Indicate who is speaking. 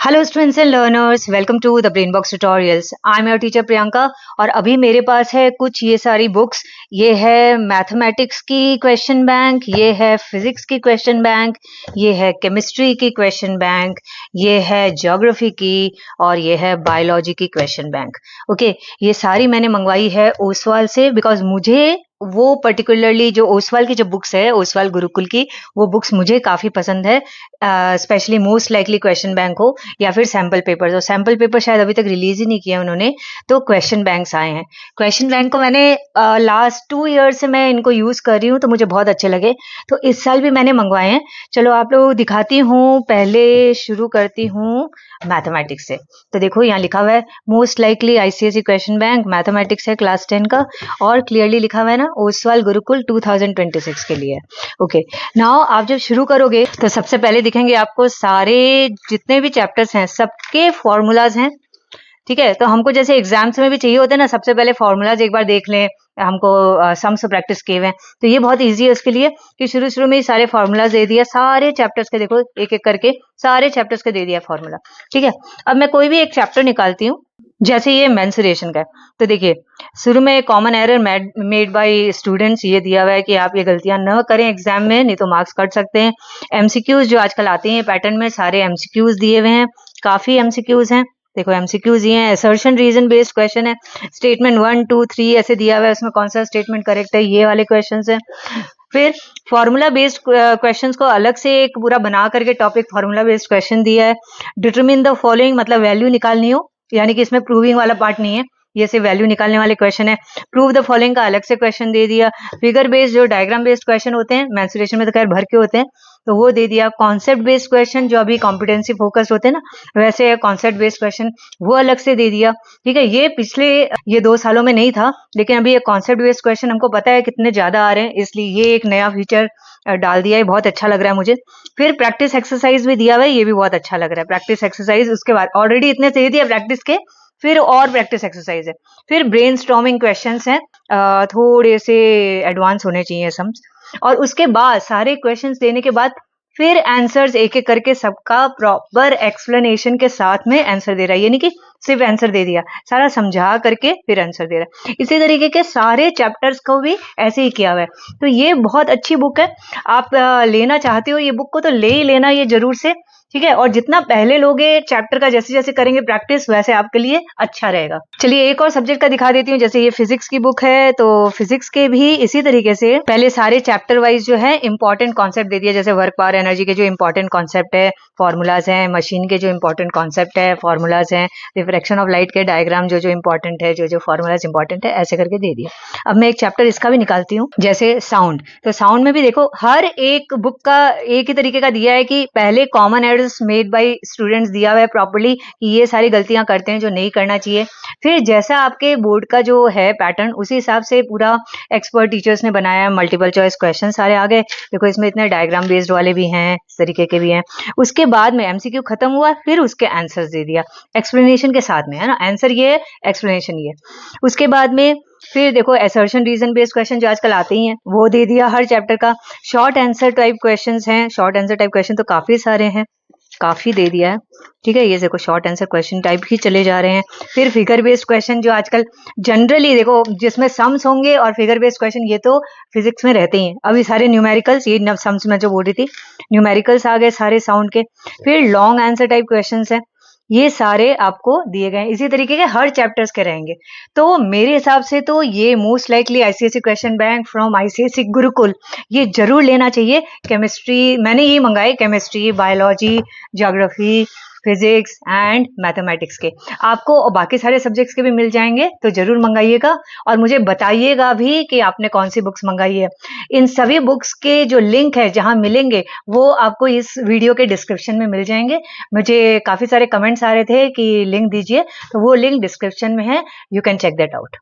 Speaker 1: Hello students and learners, welcome to the brain box tutorials. I am your teacher Priyanka और अभी मेरे पास है कुछ ये सारी बुक्स। ये है मैथमेटिक्स की क्वेश्चन बैंक, ये है फिजिक्स की क्वेश्चन बैंक, ये है केमिस्ट्री की क्वेश्चन बैंक, ये है ज्योग्राफी की और ये है बायोलॉजी की क्वेश्चन बैंक। ओके, ये सारी मैंने मंगवाई है ओसवाल से बिकॉज मुझे वो पर्टिकुलरली जो ओसवाल की जो बुक्स है, ओसवाल गुरुकुल की, वो बुक्स मुझे काफ़ी पसंद है। Specially most likely question bank हो या फिर सैम्पल पेपर। तो सैम्पल पेपर शायद अभी तक रिलीज ही नहीं किया उन्होंने, तो क्वेश्चन बैंक्स आए हैं। क्वेश्चन बैंक को मैंने लास्ट 2 ईयर से मैं इनको यूज़ कर रही हूँ, तो मुझे बहुत अच्छे लगे, तो इस साल भी मैंने मंगवाए हैं। चलो आप लोग दिखाती हूँ, पहले शुरू करती हूँ मैथमेटिक्स से। तो देखो यहाँ लिखा हुआ है most likely ICSE question bank, mathematics है क्लास 10 का, और क्लियरली लिखा हुआ है ना ओसवाल गुरुकुल 2026 के लिए। ओके, नाउ आप जब शुरू करोगे तो सबसे पहले दिखेंगे आपको सारे जितने भी चैप्टर्स हैं सबके फॉर्मूलाज हैं। ठीक है, तो हमको जैसे एग्जाम्स में भी चाहिए होते हैं ना, सबसे पहले फॉर्मूलाज एक बार देख लें, हमको सम्स प्रैक्टिस किए हुए हैं, तो ये बहुत इजी है उसके लिए कि शुरू में ही सारे फॉर्मूलाज दे दिया, सारे चैप्टर्स के देखो एक एक करके सारे चैप्टर्स के दे दिया फॉर्मूला। ठीक है, अब मैं कोई भी एक चैप्टर निकालती हूँ, जैसे ये मेंसुरेशन का है, तो देखिए शुरू में common error made by students ये दिया हुआ है कि आप ये गलतियां न करें एग्जाम में, नहीं तो मार्क्स कट सकते हैं। एमसीक्यूज जो आजकल आते हैं पैटर्न में, सारे एमसीक्यूज दिए हुए हैं, काफी एमसीक्यूज हैं। देखो एमसीक्यूज ये हैं, असर्शन रीजन बेस्ड क्वेश्चन है, स्टेटमेंट 1 2 3 ऐसे दिया हुआ है, उसमें कौन सा स्टेटमेंट करेक्ट है, ये वाले क्वेश्चंस हैं। फिर फॉर्मूला बेस्ड क्वेश्चंस को अलग से एक पूरा बना करके टॉपिक फॉर्मूला बेस्ड क्वेश्चन दिया है। डिटरमिन द फॉलोइंग मतलब वैल्यू निकालनी हो, यानी कि इसमें प्रूविंग वाला पार्ट नहीं है, ये सिर्फ वैल्यू निकालने वाले क्वेश्चन है। प्रूव द फॉलोइंग का अलग से क्वेश्चन दे दिया। फिगर बेस्ड जो डायग्राम बेस्ड क्वेश्चन होते हैं, मेंसुरेशन में तो खैर भर के होते हैं, तो वो दे दिया। कॉन्सेप्ट बेस्ड क्वेश्चन जो अभी कॉम्पिटेंसी फोकस्ड होते हैं ना, वैसे कॉन्सेप्ट बेस्ड क्वेश्चन वो अलग से दे दिया। ठीक है, ये पिछले ये 2 सालों में नहीं था, लेकिन अभी ये कॉन्सेप्ट बेस्ड क्वेश्चन हमको पता है कितने ज्यादा आ रहे हैं, इसलिए ये एक नया फीचर डाल दिया है, बहुत अच्छा लग रहा है मुझे। फिर प्रैक्टिस एक्सरसाइज भी दिया हुआ है, ये भी बहुत अच्छा लग रहा है, प्रैक्टिस एक्सरसाइज। उसके बाद ऑलरेडी इतने दे दिया प्रैक्टिस के, फिर और प्रैक्टिस एक्सरसाइज है। फिर ब्रेन स्टॉर्मिंग क्वेश्चंस हैं, थोड़े से एडवांस होने चाहिए सम्स, और उसके बाद सारे क्वेश्चंस देने के बाद फिर आंसर्स एक एक करके सबका प्रॉपर एक्सप्लेनेशन के साथ में आंसर दे रहा है, यानी कि सिर्फ आंसर दे दिया, सारा समझा करके फिर आंसर दे रहा है। इसी तरीके के सारे चैप्टर्स को भी ऐसे ही किया हुआ है, तो ये बहुत अच्छी बुक है। आप लेना चाहते हो ये बुक को तो ले ही लेना ये जरूर से। ठीक है, और जितना पहले लोगे चैप्टर का जैसे जैसे करेंगे प्रैक्टिस, वैसे आपके लिए अच्छा रहेगा। चलिए एक और सब्जेक्ट का दिखा देती हूँ, जैसे ये फिजिक्स की बुक है, तो फिजिक्स के भी इसी तरीके से पहले सारे चैप्टर वाइज जो है इंपॉर्टेंट कॉन्सेप्ट दे दिया, जैसे वर्क पावर एनर्जी के जो इंपॉर्टेंट कॉन्सेप्ट है, फॉर्मूलाज हैं, मशीन के जो इंपॉर्टेंट कॉन्सेप्ट है, फॉर्मूलाज हैं, रिफ्रैक्शन ऑफ लाइट के डायग्राम जो जो इंपॉर्टेंट है, जो जो फॉर्मूलाज इंपॉर्टेंट है, ऐसे करके दे दिया। अब मैं एक चैप्टर इसका भी निकालती हूँ, जैसे साउंड। तो साउंड में भी देखो हर एक बुक का एक ही तरीके का दिया है कि पहले common errors made by students दिया हुआ है प्रॉपर्ली कि ये सारी गलतियां करते हैं जो नहीं करना चाहिए। फिर जैसा आपके बोर्ड का जो है पैटर्न, उसी हिसाब से पूरा एक्सपर्ट टीचर्स ने बनाया है। मल्टीपल चॉइस क्वेश्चन सारे आ गए, देखो इसमें इतने डायग्राम बेस्ड वाले भी हैं, इस तरीके के भी हैं। उसके बाद में एमसीक्यू खत्म हुआ, फिर उसके आंसर्स दे दिया एक्सप्लेनेशन के साथ में, है ना, आंसर ये है एक्सप्लेनेशन ये। उसके बाद में फिर देखो असर्शन रीजन बेस्ड क्वेश्चन जो आजकल आते ही हैं, वो दे दिया हर चैप्टर का। शॉर्ट आंसर टाइप क्वेश्चंस हैं, शॉर्ट आंसर टाइप क्वेश्चन तो काफी सारे हैं, काफी दे दिया है। ठीक है, ये देखो शॉर्ट आंसर क्वेश्चन टाइप ही चले जा रहे हैं। फिर फिगर बेस्ड क्वेश्चन जो आजकल जनरली देखो जिसमें सम्स होंगे और फिगर बेस्ड क्वेश्चन, ये तो फिजिक्स में रहते ही हैं। अभी सारे न्यूमेरिकल्स, ये सम्स में जो बोल रही थी, न्यूमेरिकल्स आ गए सारे साउंड के। फिर लॉन्ग आंसर टाइप क्वेश्चन है, ये सारे आपको दिए गए, इसी तरीके के हर चैप्टर्स के रहेंगे। तो मेरे हिसाब से तो ये most likely ICSE question bank from ICSE Gurukul, ये जरूर लेना चाहिए। केमिस्ट्री मैंने ये मंगाई, chemistry, biology, geography, physics and mathematics के, आपको बाकी सारे सब्जेक्ट्स के भी मिल जाएंगे, तो जरूर मंगाइएगा और मुझे बताइएगा भी कि आपने कौन सी बुक्स मंगाई है। इन सभी बुक्स के जो लिंक है जहां मिलेंगे, वो आपको इस वीडियो के डिस्क्रिप्शन में मिल जाएंगे। मुझे काफी सारे कमेंट्स आ रहे थे कि लिंक दीजिए, तो वो लिंक डिस्क्रिप्शन में है, you can check that out.